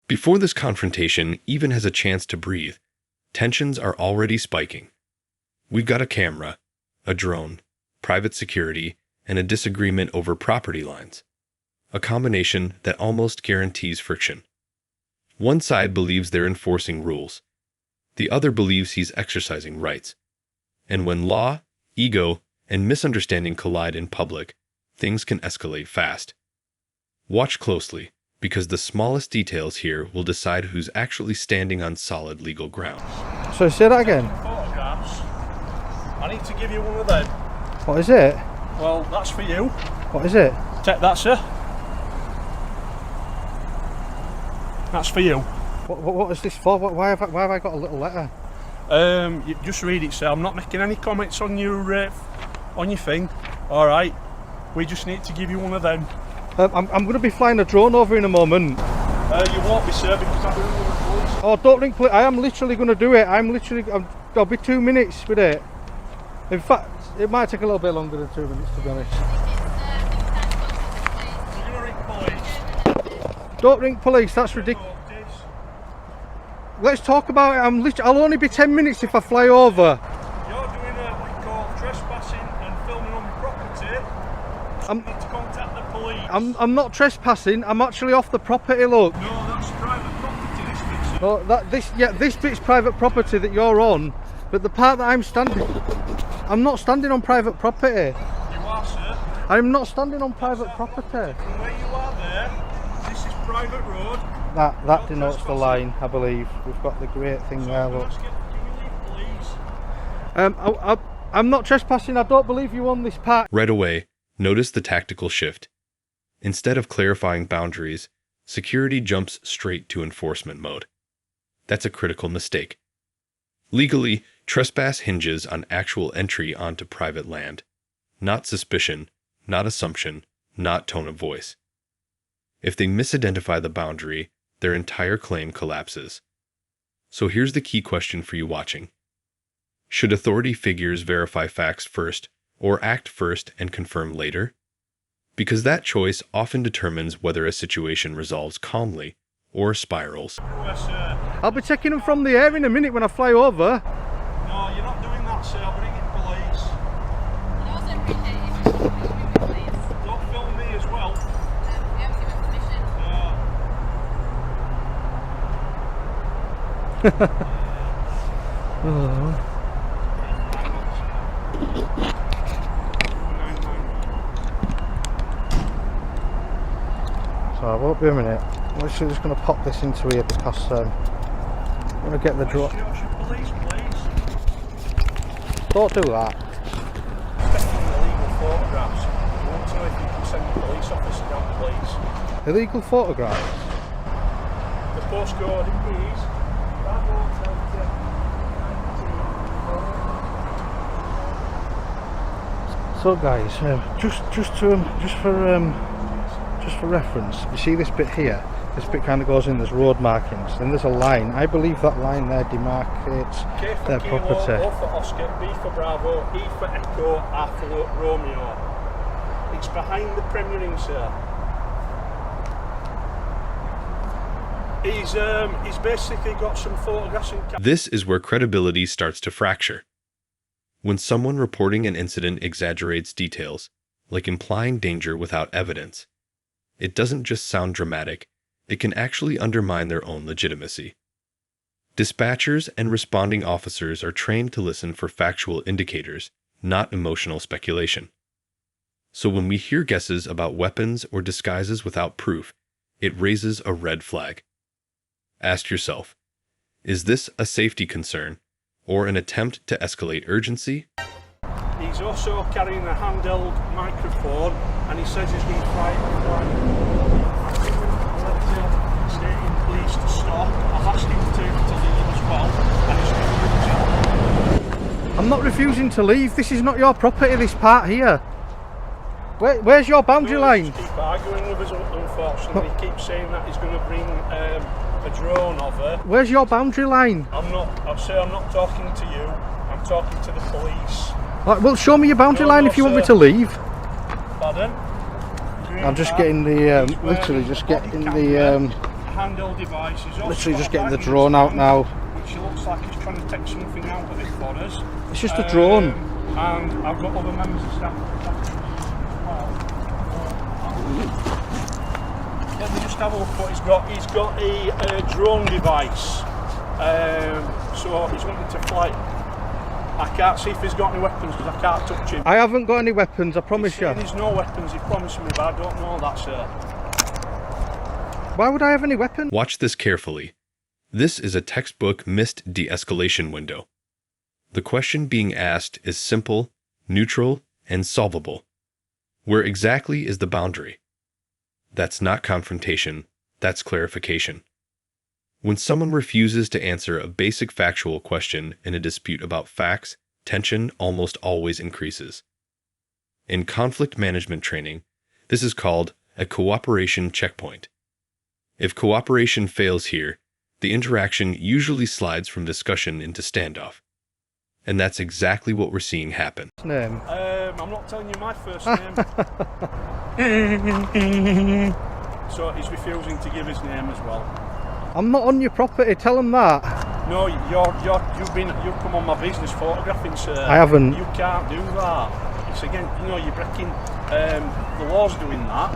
Before this confrontation even has a chance to breathe, tensions are already spiking. We've got a camera, a drone, private security, and a disagreement over property lines. A combination that almost guarantees friction. One side believes they're enforcing rules. The other believes he's exercising rights. And when law, ego, and misunderstanding collide in public, things can escalate fast. Watch closely, because the smallest details here will decide who's actually standing on solid legal ground. So say that again. Photographs. I need to give you one of them. What is it? Well, that's for you. What is it? Take that, sir. That's for you. What is this for? Why have I got a little letter? You just read it, sir. I'm not making any comments on your thing. All right. We just need to give you one of them. I'm going to be flying a drone over in a moment. You won't be, sir, because I'm doing the police. Oh, don't ring police. I am literally going to do it. I'll be 2 minutes with it. In fact, it might take a little bit longer than 2 minutes, to be honest. You're going to ring police. Don't ring police. That's ridiculous. Let's talk about it. I'll only be 10 minutes if I fly over. You're doing what you call trespassing and filming on my property. So you need to contact the police. I'm not trespassing. I'm actually off the property. Look. No, that's private property. This bit, sir. No, this bit's private property that you're on, but the part that I'm not standing on private property. You are, sir. I'm not standing on private property. From where you are there, this is private road. That denotes the line, I believe. We've got the great thing there, look. Can you leave, please? I'm not trespassing. I don't believe you on this part. Right away, notice the tactical shift. Instead of clarifying boundaries, security jumps straight to enforcement mode. That's a critical mistake. Legally, trespass hinges on actual entry onto private land, not suspicion, not assumption, not tone of voice. If they misidentify the boundary, their entire claim collapses. So here's the key question for you watching. Should authority figures verify facts first, or act first and confirm later? Because that choice often determines whether a situation resolves calmly or spirals. Yes, sir. I'll be taking them from the air in a minute when I fly over. No, you're not doing that, sir. I'm ringing police. And also appreciate if you could move it, please. Don't film me as well. We have to give permission. Oh. So I won't be a minute. I'm actually just going to pop this into here because I'm going to get the drone. Police, please. Don't do that. Taking illegal photographs. I want to know if you can send the police officer down, please. Illegal photographs? The postcode is So guys, just for reference, you see this bit here? This bit kind of goes in, there's road markings, then there's a line. I believe that line there demarcates K for their Kilo, property. O for Oscar, B for Bravo, E for Echo, R for Romeo. It's behind the Premier Inn, sir. He's basically got some photographs and This is where credibility starts to fracture. When someone reporting an incident exaggerates details, like implying danger without evidence, it doesn't just sound dramatic, it can actually undermine their own legitimacy. Dispatchers and responding officers are trained to listen for factual indicators, not emotional speculation. So when we hear guesses about weapons or disguises without proof, it raises a red flag. Ask yourself, is this a safety concern or an attempt to escalate urgency? He's also carrying a handheld microphone and he says he's going to fly a flag. I'm stating police to stop. I've asked him to leave as well and he's refusing. I'm not refusing to leave, this is not your property, this part here. Where's your boundary line? He keeps arguing with us, unfortunately. He keeps saying that he's going to bring a drone over. Where's your boundary line? I'm not talking to you, I'm talking to the police. Right, well, show me your boundary line if you want me to leave. Pardon? I'm just getting the, literally just getting the handheld device. He's also Literally got just a getting the bag in drone his out hand, now. which looks like he's trying to take something out of it for us. It's just a drone. And I've got other members of staff as well. Let me just have a look what he's got. He's got a drone device. So he's wanting to fly. I can't see if he's got any weapons because I can't touch him. I haven't got any weapons, I promise you. There's no weapons, he promised me, but I don't know that, sir. Why would I have any weapons? Watch this carefully. This is a textbook missed de-escalation window. The question being asked is simple, neutral, and solvable. Where exactly is the boundary? That's not confrontation, that's clarification. When someone refuses to answer a basic factual question in a dispute about facts, tension almost always increases. In conflict management training, this is called a cooperation checkpoint. If cooperation fails here, the interaction usually slides from discussion into standoff. And that's exactly what we're seeing happen. Name? I'm not telling you my first name. So he's refusing to give his name as well. I'm not on your property, tell them that. No, you've come on my business photographing, sir. I haven't. You can't do that. It's again, you're breaking the laws doing that.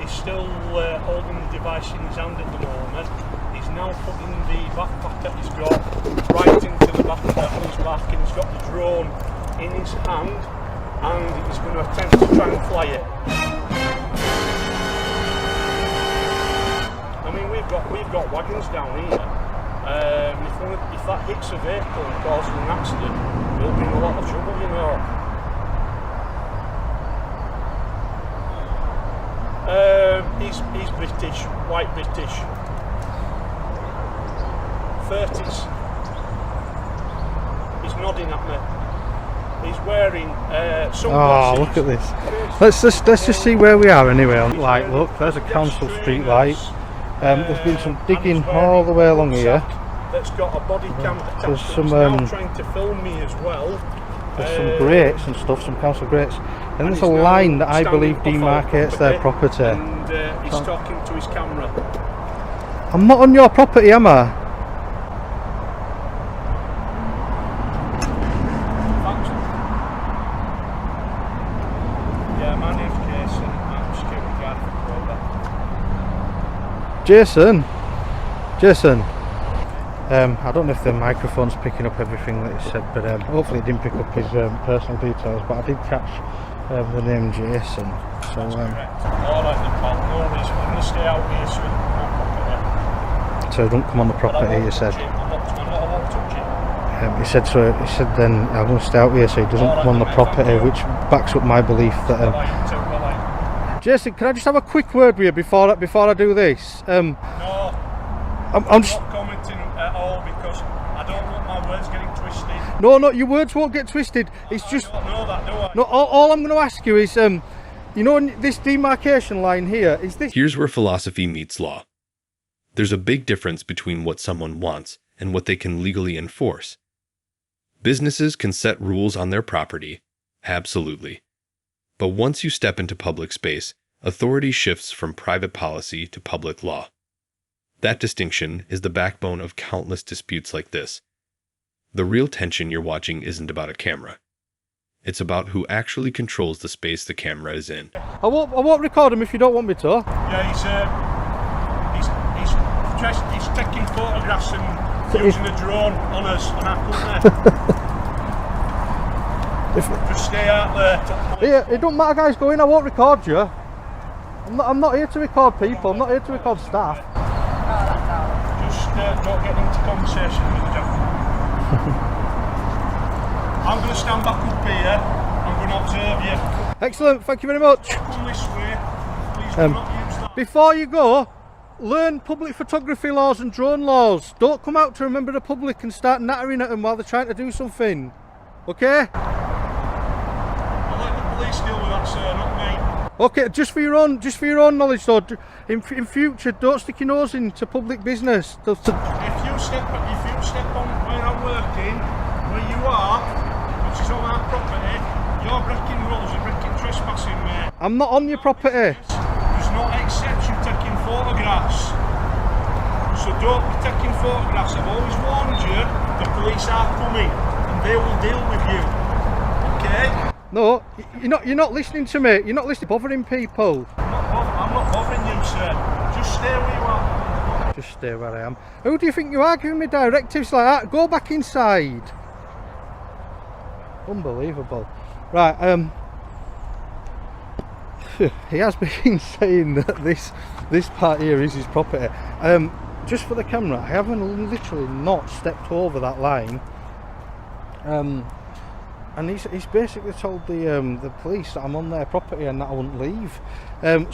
He's still holding the device in his hand at the moment. He's now putting the backpack that he's got right into the backpack on his back, and he's got the drone in his hand, and he's going to attempt to try and fly it. I mean, we've got wagons down here. If that hits a vehicle and causes an accident, we'll be in a lot of trouble, you know. He's British, white British. 30s. He's nodding at me. He's wearing sunglasses. Oh, look at this. Let's just see where we are anyway. Like, look, there's a council street light. There's been some digging all the way along here. That's got a body cam There's attached. some Now trying to film me as well. There's some grates and stuff, some council grates. And there's a line that I believe demarcates their property. And he's talking to his camera. I'm not on your property, am I? Yeah, my name's Jason. I'm security guard for Kroger. Jason. I don't know if the microphone's picking up everything that he said, but hopefully it didn't pick up his personal details. But I did catch the name Jason. So. All right, then, pal. No worries. I'm going to stay out here so don't come on the property. You said. I'm not allowed to touch it. He said so. He said then I'm going to stay out here so he doesn't come on the property, which backs up my belief that. Jason, can I just have a quick word with you before I do this? No. I'm just. Not commenting at all because I don't want my words getting twisted. No, your words won't get twisted. It's just. I don't know that, do I? No, all I'm going to ask you is, you know, this demarcation line here, is this. Here's where philosophy meets law. There's a big difference between what someone wants and what they can legally enforce. Businesses can set rules on their property, absolutely. But once you step into public space, authority shifts from private policy to public law. That distinction is the backbone of countless disputes like this. The real tension you're watching isn't about a camera. It's about who actually controls the space the camera is in. I won't record him if you don't want me to. Yeah, he's taking photographs and using a drone on us on our company. Just stay out there. Here, it don't matter, guys. Go in. I won't record you. I'm not here to record people. I'm not here to record staff. Just don't get into conversation with the gentleman. I'm going to stand back up here. I'm going to observe you. Excellent. Thank you very much. Come this way. Please do not use that. Before you go, learn public photography laws and drone laws. Don't come out to a member of the public and start nattering at them while they're trying to do something. Okay? I'll let the police deal with that, sir, not me. Okay, just for your own knowledge, though. In future, don't stick your nose into public business. If you step on where I'm working, where you are, which is on our property, You're breaking rules, you're breaking trespassing, mate. I'm not on your property. Does not accept you taking photographs. So don't be taking photographs. I've always warned you, the police are coming and they will deal with you. Okay? No, you're not listening to me. You're not listening, bothering people. I'm not bothering you, sir. Just stay where you are. Just stay where I am. Who do you think you are giving me directives like that? Go back inside. Unbelievable. Right, he has been saying that this part here is his property. Just for the camera, I haven't literally not stepped over that line. And he's basically told the police that I'm on their property and that I wouldn't leave.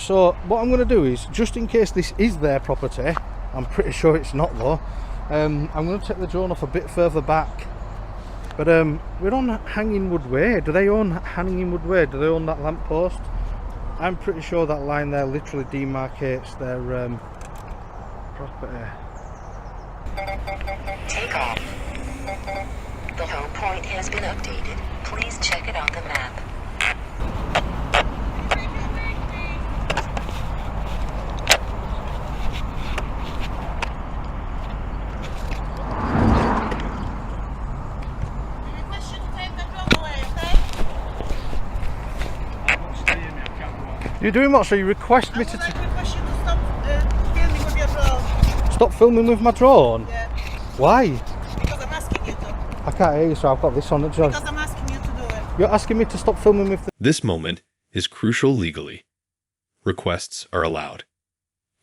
So what I'm going to do is, just in case this is their property, I'm pretty sure it's not though, I'm going to take the drone off a bit further back. But we're on Hangingwood Way. Do they own Hangingwood Way? Do they own that lamppost? I'm pretty sure that line there literally demarcates their property. Take off. The home point has been updated. Please check it on the map. Request you to take the drone away, okay? You're doing what? So you request me to I request you to stop filming with your drone. stop filming with my drone? Yeah, Why? because I'm asking you to. I can't hear you, so I've got this on the drone. Because I'm asking you to do it. You're asking me to stop filming with the... This moment is crucial legally. Requests are allowed.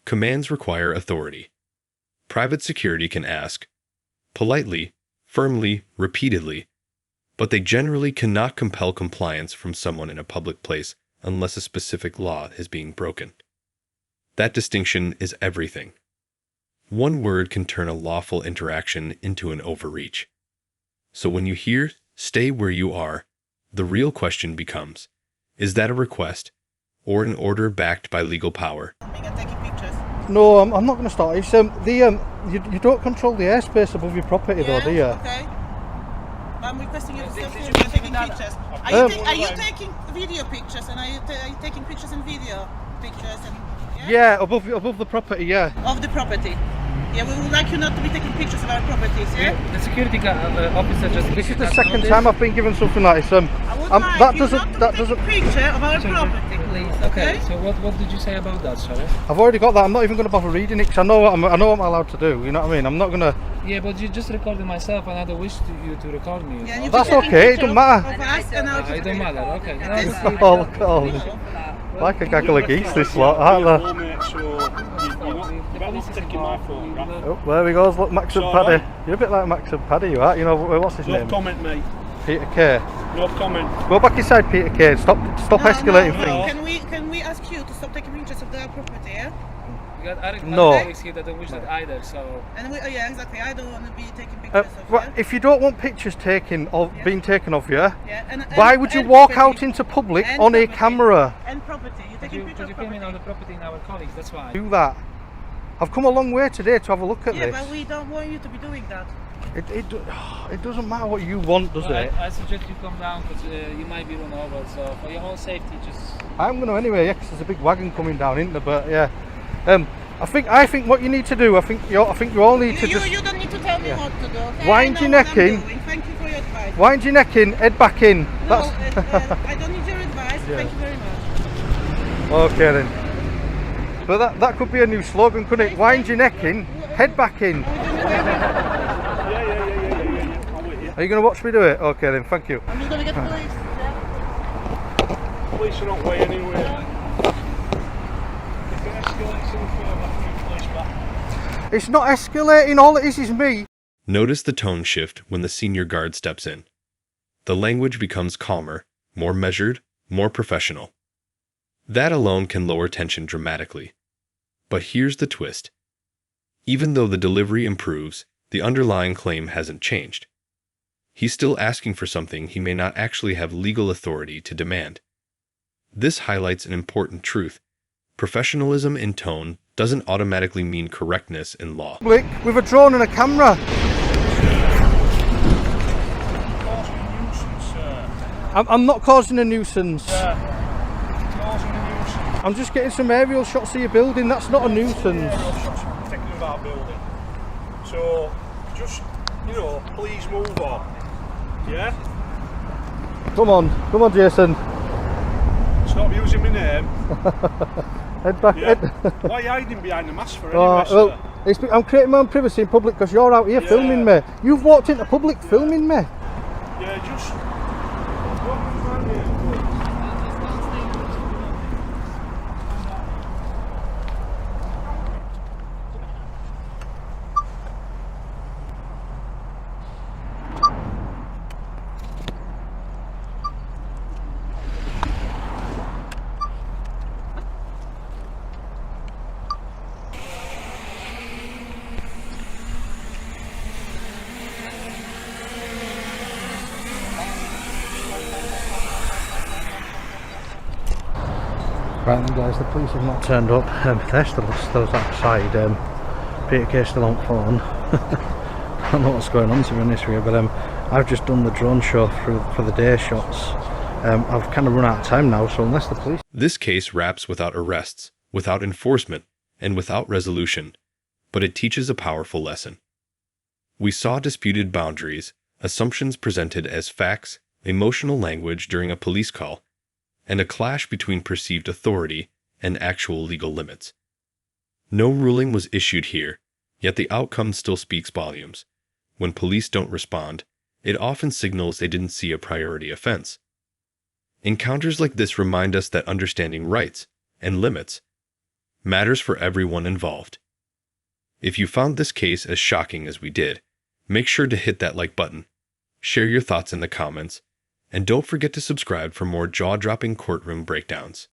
Commands require authority. Private security can ask, politely, firmly, repeatedly, but they generally cannot compel compliance from someone in a public place unless a specific law is being broken. That distinction is everything. One word can turn a lawful interaction into an overreach. So when you hear, stay where you are, the real question becomes, is that a request or an order backed by legal power? Filming and taking pictures. No, I'm not going to start. It's you don't control the airspace above your property though, do you? Okay. I'm requesting you to stop filming and taking pictures. Are you taking video pictures and are you taking pictures and video pictures and Yeah, above the property, yeah. of the property? Yeah, we would like you not to be taking pictures of our properties, yeah? The security officer just... This is the second time I've been given something like this. I would like that you doesn't not to that be doesn't. taking picture of our property. Please. Okay, so what did you say about that, sorry? I've already got that. I'm not even going to bother reading it because I know what I'm allowed to do. You know what I mean? I'm not going to. Yeah, but you just recorded myself and I don't wish you to record me. Yeah, you That's can take a okay, it picture don't matter. Of us and our It don't matter, okay. Yeah, Oh, like a gaggle of geese, this lot, aren't they? Oh, there he goes. Look, Max and Paddy. You're a bit like Max and Paddy, you are. You know what's his No name? comment, mate. Peter K. No comment. Go back inside, Peter K. Stop escalating things. Can we ask you to stop taking pictures of our property, yeah? Because other No. colleagues here that don't wish that either, so... And yeah, exactly. I don't want to be taking pictures of Well, you. if you don't want pictures being taken of you, Yeah, why would you and walk property. out into public And on a property. camera? And property. You're taking Because pictures you of came in on property. the property in our colleagues, that's why. Do that. I've come a long way today to have a look at Yeah, this. but we don't want you to be doing that. It doesn't matter what you want, does Well, it? I suggest you come down because you might be run over, so for your own safety, just... I'm going to anyway, yeah, because there's a big wagon coming down, isn't there? But yeah, I think what you need to do, I think you all need to just You don't need to tell me what to do, okay? Wind I your know neck what I'm in. doing. Thank you for your advice. wind your neck in, head back in. No, That's I don't need your advice. Thank you very much. okay then. So that could be a new slogan, couldn't it? Wind your neck in, head back in. Are you going to watch me do it? Okay then, thank you. I'm just going to get the police. Yeah? Police are not way anywhere. If it escalates any further, I can police back. It's not escalating, all it is me. Notice the tone shift when the senior guard steps in. The language becomes calmer, more measured, more professional. That alone can lower tension dramatically. But here's the twist. Even though the delivery improves, the underlying claim hasn't changed. He's still asking for something he may not actually have legal authority to demand. This highlights an important truth. Professionalism in tone doesn't automatically mean correctness in law. With a drone and a camera. I'm not causing a nuisance. Yeah. Causing a nuisance. I'm just getting some aerial shots of your building. That's not a nuisance. Aerial shots taken of our building. So, just, you know, please move on. Yeah? Come on, Jason. Stop using my name. Head back. Yeah. Head. Why are you hiding behind the mask for Oh, anyway, well, sir? I'm creating my own privacy in public because you're out here filming me. You've walked into public filming me. Yeah, just... Don't move around here, please. Right then guys, the police have not turned up. They're still outside. Peter Kay's still on phone. I don't know what's going on, to be honest with you, but I've just done the drone show for the day shots. I've kind of run out of time now, so unless the police... This case wraps without arrests, without enforcement, and without resolution, but it teaches a powerful lesson. We saw disputed boundaries, assumptions presented as facts, emotional language during a police call, and a clash between perceived authority and actual legal limits. No ruling was issued here, yet the outcome still speaks volumes. When police don't respond, it often signals they didn't see a priority offense. Encounters like this remind us that understanding rights and limits matters for everyone involved. If you found this case as shocking as we did, make sure to hit that like button, share your thoughts in the comments, and don't forget to subscribe for more jaw-dropping courtroom breakdowns.